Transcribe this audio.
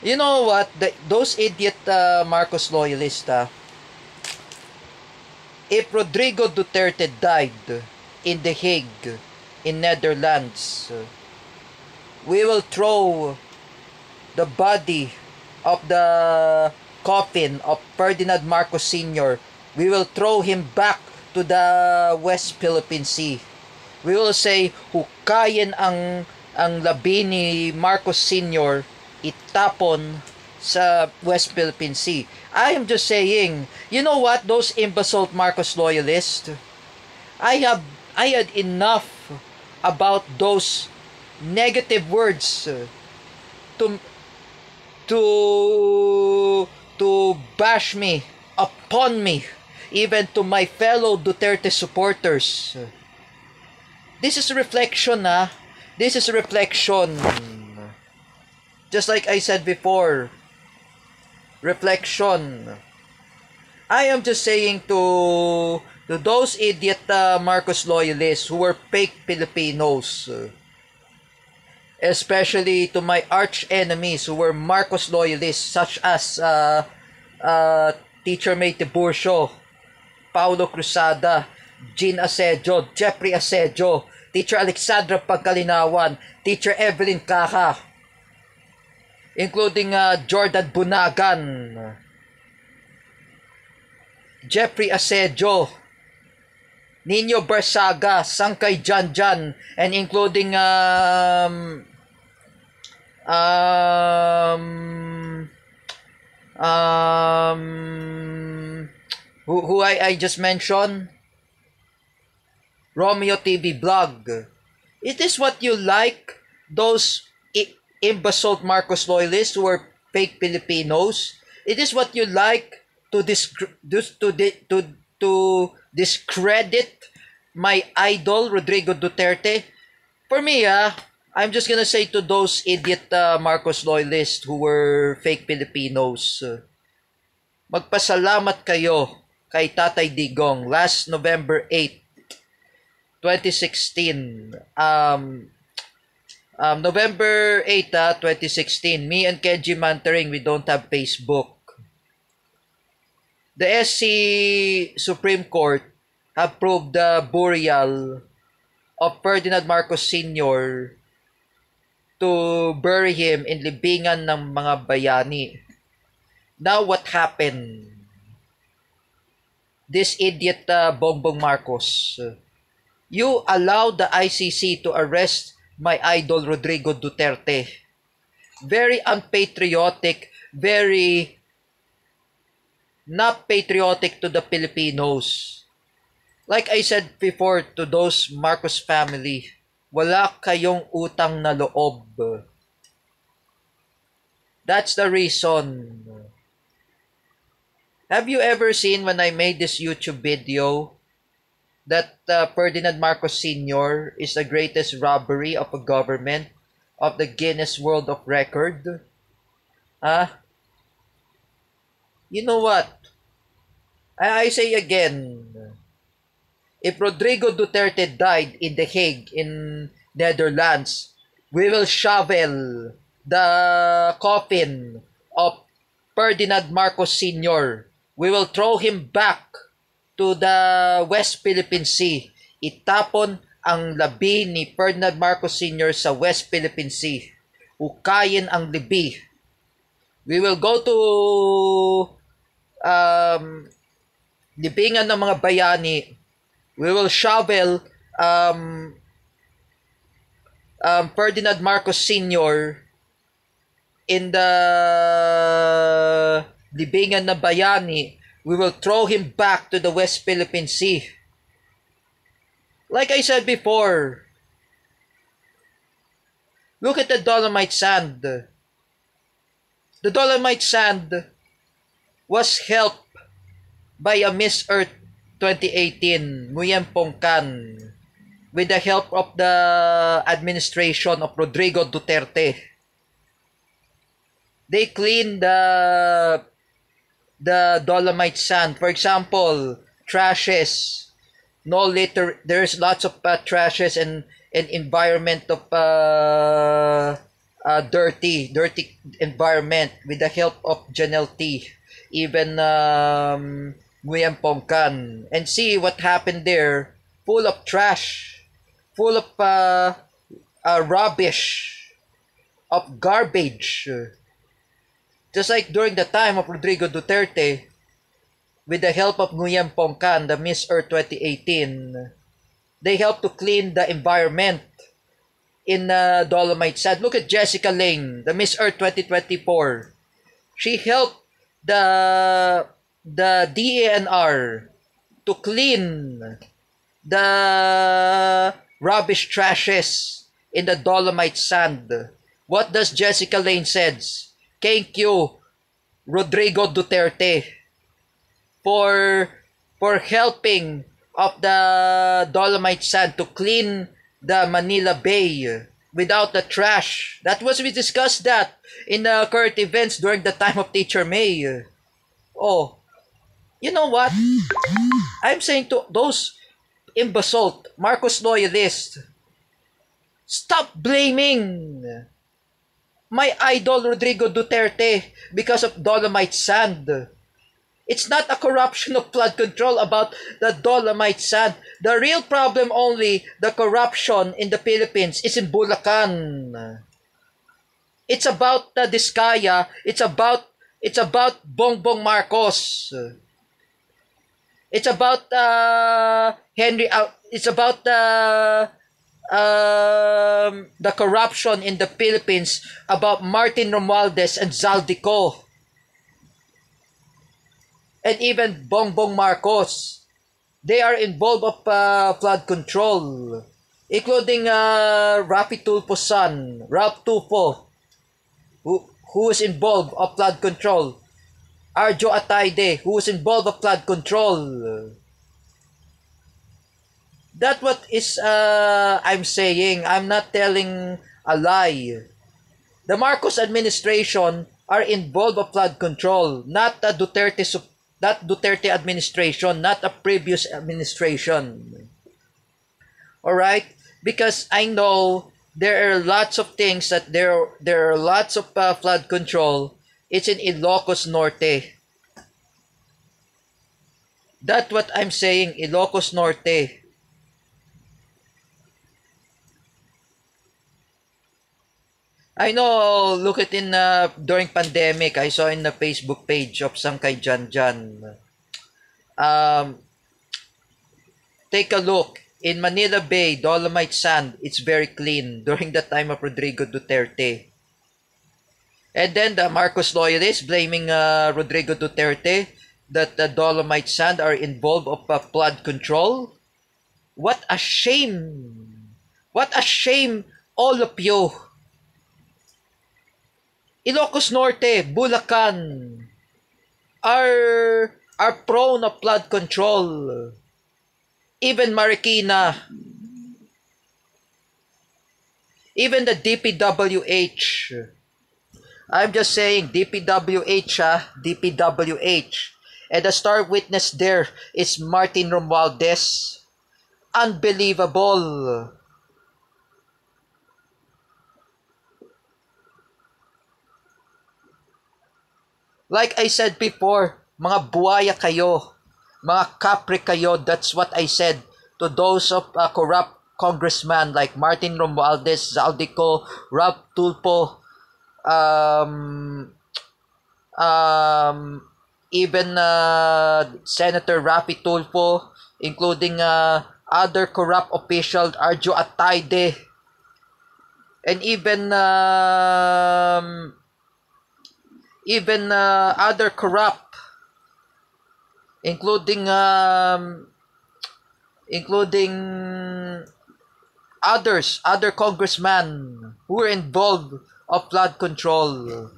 You know what? Those idiot Marcos loyalists, if Rodrigo Duterte died in The Hague, in Netherlands, we will throw the body of the coffin of Ferdinand Marcos Sr. We will throw him back to the West Philippine Sea. We will say, hukayin ang labi ni Marcos Sr. itapon sa West Philippine Sea. I am just saying, you know what, those imbecile Marcos loyalists, I had enough about those negative words to to bash me, upon me, even to my fellow Duterte supporters. This is reflection, This is reflection. Just like I said before, reflection. I am just saying to those idiot Marcos loyalists who were fake Filipinos, especially to my arch enemies who were Marcos loyalists, such as Teacher May Tiburcio, Paulo Cruzada, Jean Asedio, Jeffrey Asedio, Teacher Alexandra Pagkalinawan, Teacher Evelyn Caja, including Jordan Bunagan, Jeffrey Asedio, Nino Barsaga, Sangkay Janjan, and including who I just mentioned, Romeo TV Blog. It is what you like, those imbecile Marcos loyalists who are fake Filipinos. It is what you like to discredit my idol Rodrigo Duterte. For me, I'm just gonna say to those idiot Marcos loyalists who were fake Filipinos, magpasalamat kayo kay Tatay Digong last November 8, 2016. November 8, 2016, me and Kenji Mantering, we don't have Facebook. The SC Supreme Court approved the burial of Ferdinand Marcos Sr. to bury him in libingan ng mga bayani. Now what happened? This idiot Bongbong Marcos, you allowed the ICC to arrest my idol Rodrigo Duterte. Very unpatriotic, very not patriotic to the Filipinos. Like I said before to those Marcos family, wala kayong utang na loob. That's the reason. Have you ever seen when I made this YouTube video that Ferdinand Marcos Sr. is the greatest robbery of a government of the Guinness World of Record? You know what? I say again, if Rodrigo Duterte died in The Hague, in Netherlands, we will shovel the coffin of Ferdinand Marcos Sr. We will throw him back to the West Philippine Sea. Itapon ang labi ni Ferdinand Marcos Sr. sa West Philippine Sea. Hukayin ang libi. We will go to libingan ng mga bayani. We will shovel Ferdinand Marcos Sr. in the libingan ng bayani. We will throw him back to the West Philippine Sea. Like I said before, look at the Dolomite Sand. The Dolomite Sand was helped by a Miss Earth 2018, Nguyen Pong Can, with the help of the administration of Rodrigo Duterte. They cleaned the Dolomite Sand. For example, trashes. No litter. There's lots of trashes and environment of dirty environment with the help of Janelle T, even Nguyen Pong Can, and see what happened there, full of trash, full of rubbish, of garbage. Just like during the time of Rodrigo Duterte, with the help of Nguyen Pong Can, the Miss Earth 2018, they helped to clean the environment in Dolomite Sand. Look at Jessica Lane, the Miss Earth 2024. She helped the DANR to clean the rubbish trashes in the Dolomite Sand. What does Jessica Lane says? Thank you, Rodrigo Duterte, for helping of the Dolomite Sand to clean the Manila Bay without the trash. That was, we discussed that in the current events during the time of Teacher May. Oh, you know what? I'm saying to those imbecile Marcos loyalists, stop blaming my idol Rodrigo Duterte because of Dolomite Sand. It's not a corruption of flood control about the Dolomite Sand. The real problem, only the corruption in the Philippines, is in Bulacan. It's about the Diskaya. It's about Bongbong Marcos. It's about Henry. It's about the corruption in the Philippines, about Martin Romualdez and Zaldico, and even Bongbong Marcos. They are involved of flood control, including Rapi Tulfo's son, Ralph Tulfo, who was involved of flood control. Arjo Atayde, who was involved of flood control. That's what is I'm saying. I'm not telling a lie. The Marcos administration are involved of flood control, not the Duterte administration, not a previous administration. All right? Because I know there are lots of things that there are lots of flood control. It's in Ilocos Norte. That's what I'm saying, Ilocos Norte. I know, look at in during pandemic, I saw in the Facebook page of Sangkay Janjan. Take a look. In Manila Bay, Dolomite Sand, it's very clean during the time of Rodrigo Duterte. And then the Marcos loyalists blaming Rodrigo Duterte that the Dolomite Sand are involved of flood control. What a shame! What a shame, all of you! Ilocos Norte, Bulacan are prone of flood control. Even Marikina, even the DPWH. I'm just saying, DPWH, DPWH. And the star witness there is Martin Romualdez. Unbelievable. Like I said before, mga buwaya kayo, mga kapre kayo, that's what I said to those of corrupt congressmen like Martin Romualdez, Zaldico, Ralph Tulfo, even Senator Rapi Tulfo, including other corrupt officials, Arjo Atayde, and even other corrupt, including other congressmen who were involved of flood control.